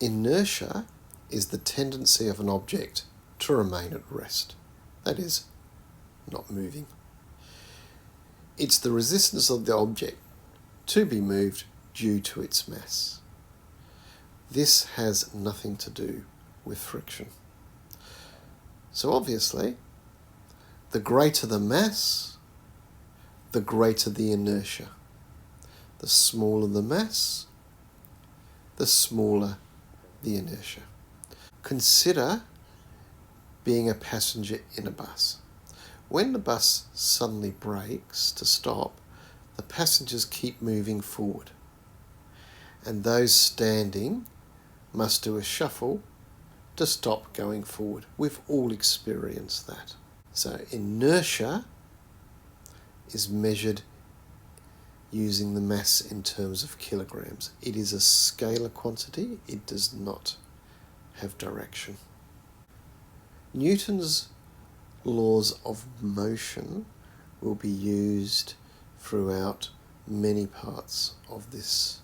Inertia is the tendency of an object to remain at rest, that is, not moving. It's the resistance of the object to be moved due to its mass. This has nothing to do with friction. So obviously, the greater the mass, the greater the inertia. The smaller the mass, the smaller the inertia. Consider being a passenger in a bus. When the bus suddenly brakes to stop, the passengers keep moving forward, and those standing must do a shuffle to stop going forward. We've all experienced that. So inertia is measured using the mass in terms of kilograms. It is a scalar quantity. It does not have direction. Newton's laws of motion will be used throughout many parts of this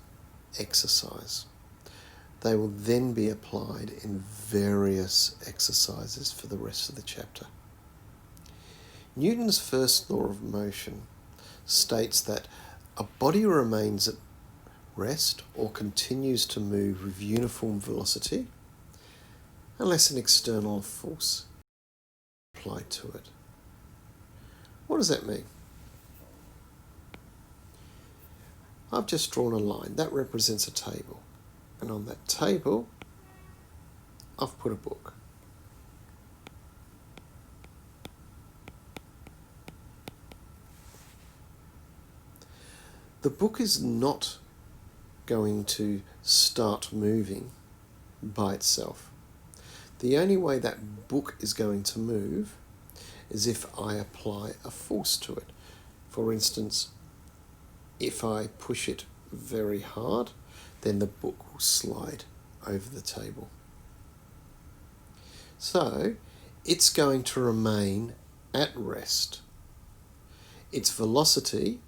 exercise. They will then be applied in various exercises for the rest of the chapter. Newton's first law of motion states that a body remains at rest or continues to move with uniform velocity unless an external force is applied to it. What does that mean? I've just drawn a line. That represents a table. And on that table, I've put a book. The book is not going to start moving by itself. The only way that book is going to move is if I apply a force to it. For instance, if I push it very hard, then the book will slide over the table. So it's going to remain at rest. Its velocity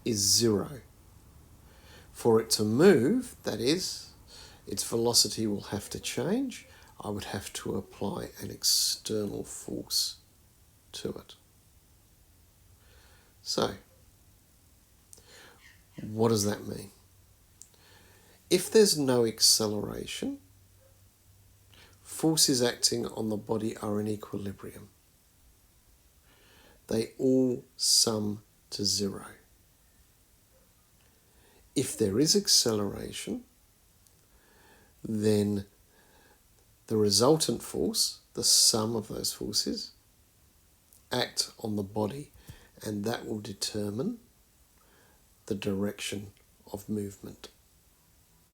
is 0. For it to move, that is, its velocity will have to change. I would have to apply an external force to it. So, what does that mean? If there's no acceleration, forces acting on the body are in equilibrium. They all sum to 0. If there is acceleration, then the resultant force, the sum of those forces, act on the body, and that will determine the direction of movement.